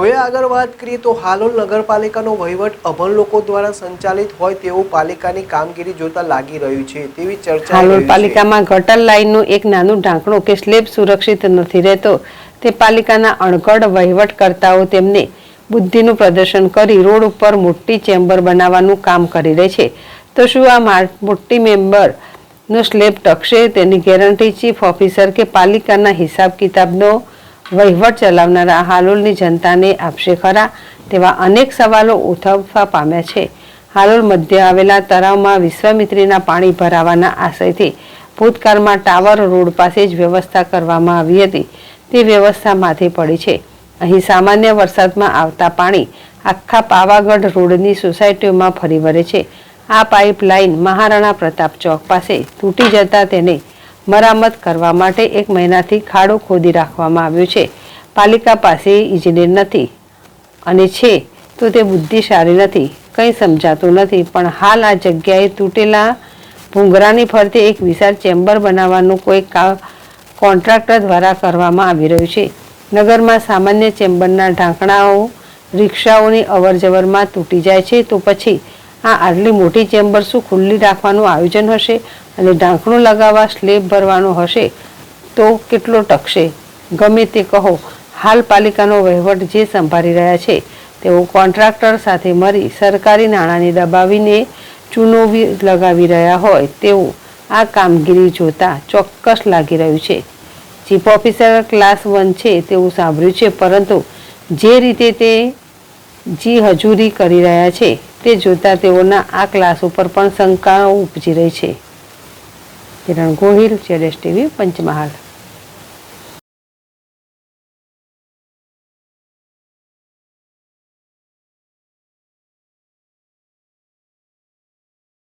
હવે આગળ વાત કરીએ તો હાલોલ નગરપાલિકાનો વહીવટ અભણ લોકો દ્વારા સંચાલિત હોય તેવું પાલિકાની કામગીરી જોતા લાગી રહ્યું છે તેવી ચર્ચા હાલોલ પાલિકામાં ગટર લાઇનનું એક નાનું ઢાંકણું કે સ્લેબ સુરક્ષિત નથી રહેતો તે પાલિકાના અણઘડ વહીવટકર્તાઓ તેમને બુદ્ધિનું પ્રદર્શન કરી રોડ ઉપર મોટી ચેમ્બર બનાવવાનું કામ કરી રહી છે તો શું આ મોટી મેમ્બરનો સ્લેબ ટકશે તેની ગેરંટી ચીફ ઓફિસર કે પાલિકાના હિસાબ કિતાબનો વહીવટ ચલાવનારા હાલોલની જનતાને આપશે ખરા તેવા અનેક સવાલો ઉઠાવવા પામ્યા છે। હાલોલ મધ્ય આવેલા તળાવમાં વિશ્વામિત્રીના પાણી ભરાવાના આશયથી ભૂતકાળમાં ટાવર રોડ પાસે જ વ્યવસ્થા કરવામાં આવી હતી તે વ્યવસ્થા માથે પડી છે। અહીં સામાન્ય વરસાદમાં આવતા પાણી આખા પાવાગઢ રોડની સોસાયટીઓમાં ફરી વળે છે। આ પાઇપલાઇન મહારાણા પ્રતાપ ચોક પાસે તૂટી જતા તેને મરામત કરવા માટે 1 મહિનાથી ખાડો ખોદી રાખવામાં આવ્યો છે। પાલિકા પાસે ઇજનેર નથી અને છે તો તે બુદ્ધિશાળી નથી, કંઈ સમજાતું નથી, પણ હાલ આ જગ્યાએ તૂટેલા ભૂંગરાની ફરતે એક વિશાળ ચેમ્બર બનાવવાનું કોઈ કોન્ટ્રાક્ટર દ્વારા કરવામાં આવી રહ્યું છે। નગરમાં સામાન્ય ચેમ્બરના ઢાંકણાઓ રિક્ષાઓની અવરજવરમાં તૂટી જાય છે તો પછી આ આટલી મોટી ચેમ્બર શું ખુલ્લી રાખવાનું આયોજન હશે અને ઢાંકણું લગાવવા સ્લેબ ભરવાનો હશે તો કેટલો ટકશે? ગમે તે કહો, હાલ પાલિકાનો વહીવટ જે સંભાળી રહ્યા છે તેઓ કોન્ટ્રાક્ટર સાથે મળી સરકારી નાણાંને દબાવીને ચૂનો લગાવી રહ્યા હોય તેવું આ કામગીરી જોતા ચોક્કસ લાગી રહ્યું છે। ચીફ ઓફિસર ક્લાસ 1 છે તેવું સાંભળ્યું છે, પરંતુ જે રીતે તે હજૂરી કરી રહ્યા છે તે જોતા તેઓના આ ક્લાસ ઉપર પણ શંકાઓ ઉપજી રહી છે। કિરણ ગોહિલ, ZSTV, પંચમહાલ।